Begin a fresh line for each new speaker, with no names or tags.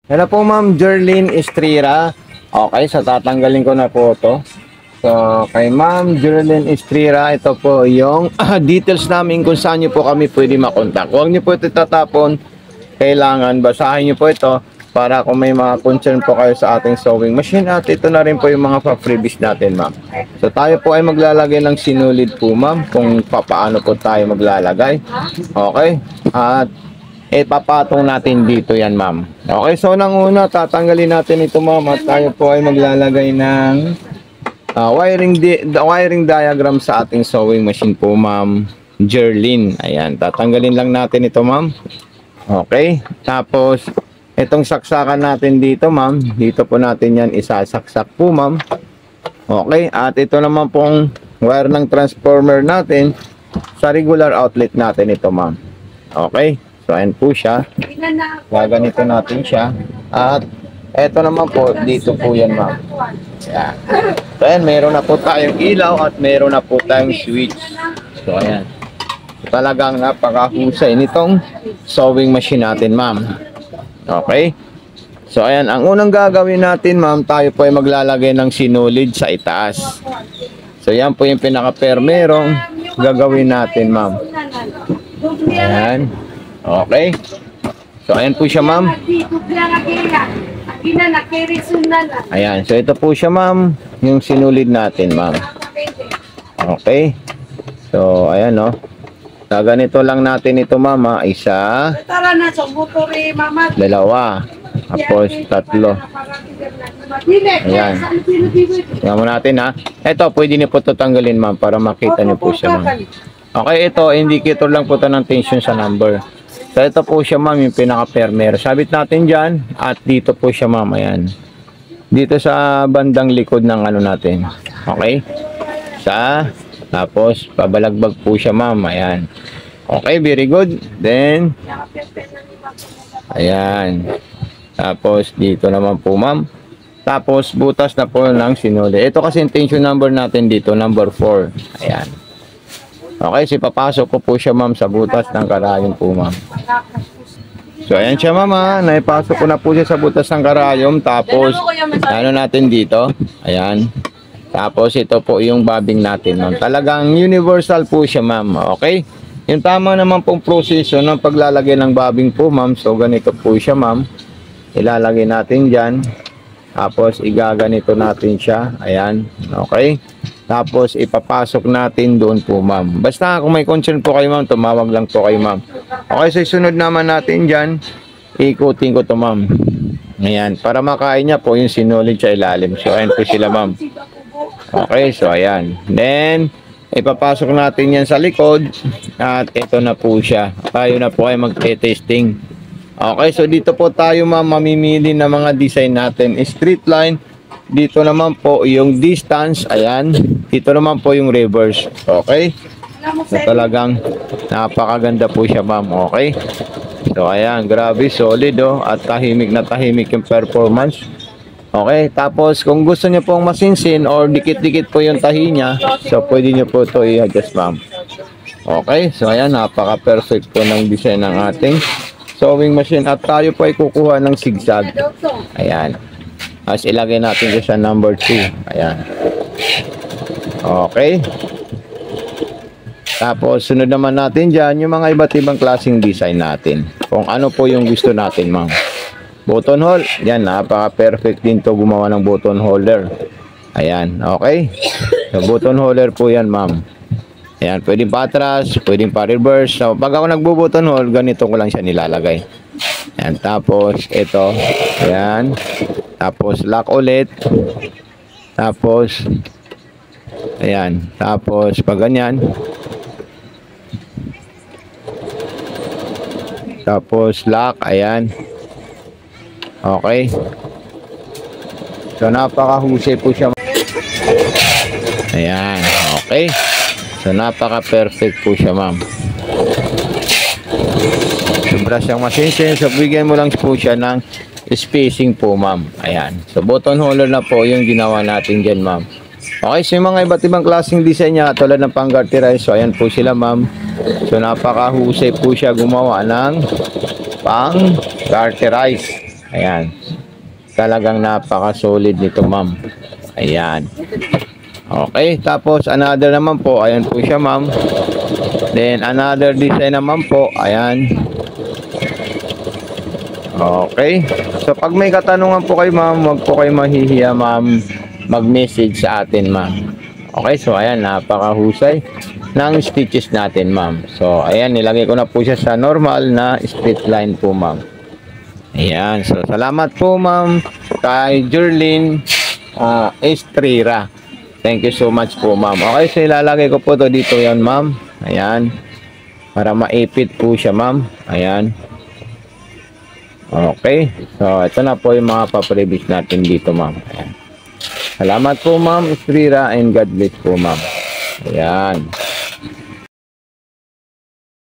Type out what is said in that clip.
Hello po Ma'am Jerlyn Estrira. Okay, so tatanggalin ko na po ito. So kay Ma'am Jerlyn Estrira, ito po yung details namin kung saan nyo po kami pwede makontak. Huwag nyo po ito tatapon. Kailangan basahin nyo po ito para kung may mga concern po kayo sa ating sewing machine. At ito na rin po yung mga freebies natin Ma'am. So tayo po ay maglalagay ng sinulid po Ma'am kung paano po tayo maglalagay. Okay, at papatong natin dito yan Ma'am. Okay, so nang una tatanggalin natin ito Ma'am at tayo po ay maglalagay ng wiring diagram sa ating sewing machine po Ma'am Jerlyn. Ayan, tatanggalin lang natin ito Ma'am. Okay, tapos itong saksakan natin dito Ma'am, dito po natin yan isasaksak po Ma'am. Okay, at ito naman pong wire ng transformer natin sa regular outlet natin ito Ma'am. Okay, so ayan po siya. Gaganito natin siya. At eto naman po, dito po yan Ma'am. Ayan. So ayan, meron na po tayong ilaw at meron na po tayong switch. So ayan. So, talagang napakahusay nitong sewing machine natin Ma'am. Okay. So ayan, ang unang gagawin natin Ma'am, tayo po ay maglalagay ng sinulid sa itaas. So yan po yung pinaka-permerong gagawin natin Ma'am. Ayan. Okay. So, ayan po siya, Ma'am. Ayan. So, ito po siya, Ma'am. Yung sinulid natin, Ma'am. Okay. So, ayan, no. So, ganito lang natin ito, Ma'am. Isa. Dalawa. Tapos, tatlo. Ayan. Tingnan mo natin, ha. Ito, pwede niyo po ito tanggalin, Ma'am, para makita niyo po siya, Ma'am. Okay, ito, indicator lang po ito ng tension sa number. So, ito po siya Ma'am, yung pinaka-permer. Sabit natin dyan, at dito po siya Ma'am, ayan. Dito sa bandang likod ng ano natin. Okay? Tapos, pabalagbag po siya Ma'am, ayan. Okay, very good. Then, ayan. Tapos, dito naman po Ma'am. Tapos, butas na po ng sinuli. Ito kasi yung tension number natin dito, number 4. Ayan. Okay, so papasok ko po siya Ma'am sa butas ng karayom po Ma'am. So ayan siya Ma'am ha. Naipasok ko na po siya sa butas ng karayom. Tapos ano natin dito. Ayan. Tapos ito po yung bobbing natin Ma'am. Talagang universal po siya Ma'am. Okay. Yung tama naman pong proseso ng paglalagay ng bobbing po Ma'am. So ganito po siya Ma'am. Ilalagay natin dyan. Tapos igaganito natin siya. Ayan. Okay. Tapos ipapasok natin doon po Ma'am. Basta kung may concern po kayo Ma'am, tumawag lang po kayo Ma'am. Okay, so sunod naman natin dyan, ikutin ko to Ma'am. Ayan, para makain niya po yung sinulid sa ilalim. So ayan po sila Ma'am. Okay, so ayan. Then, ipapasok natin yan sa likod. At ito na po siya. Tayo na po ay mag-testing. Okay, so dito po tayo Ma'am mamimili ng mga design natin. Straight line. Dito naman po yung distance, ayan. Dito naman po yung reverse. Okay? So talagang napakaganda po siya Ma'am. Okay? So ayan, grabe, solid oh. At tahimik na tahimik yung performance. Okay? Tapos kung gusto niyo pong masinsin or dikit-dikit po yung tahi niya, so pwede niyo po ito i-adjust Ma'am. Okay? So ayan, napaka-perfect po ng design ng ating sewing machine. At tayo po ay kukuha ng zigzag. Ayan. As ilagay natin ko sa number 2. Ayan. Okay. Tapos sunod naman natin dyan yung mga iba't ibang klaseng design natin. Kung ano po yung gusto natin Ma'am. Button hole. Yan, napaka-perfect din to gumawa ng button holder. Ayan. Okay. So button holder po yan Ma'am. Ayan. Pwedeng pa atras, pwedeng pa reverse. So pag ako nagbo-button hole, ganito ko lang siya nilalagay. Ayan. Tapos ito. Ayan. Tapos lock ulit. Tapos ayan. Tapos pag ganyan. Tapos lock. Ayan. Okay. So napakahusay po siya. Ayan. Okay. So napaka-perfect po siya Ma'am. Sobra siyang masinsin. So bigyan mo lang po siya ng spacing po Ma'am. Ayan. So button holder na po yung ginawa natin dyan Ma'am. Okay, so yung mga iba't ibang klaseng design niya tulad ng pang garterize. So ayan po sila Ma'am. So napakahusay po siya gumawa ng pang garterize. Ayan. Talagang napaka-solid nito, ma'am. Ayan. Okay, tapos another naman po, ayan po siya, ma'am. Then another design naman po, ayan. Okay. So pag may katanungan po kayo, ma'am, wag po kayo mahihiya, ma'am, mag-message sa atin, ma'am. Okay, so ayan, napakahusay ng stitches natin, ma'am. So ayan, nilagay ko na po siya sa normal na straight line po, ma'am. Ayan, so salamat po, ma'am, kay Jerlyn Estrera. Thank you so much po, ma'am. Okay, so ilalagay ko po to dito yan, ma'am. Ayan, para maipit po siya, ma'am. Ayan. Okay, so ito na po yung mga paprevis natin dito, ma'am. Ayan. Salamat po, ma'am Estrera, and God bless po, ma'am. Ayan.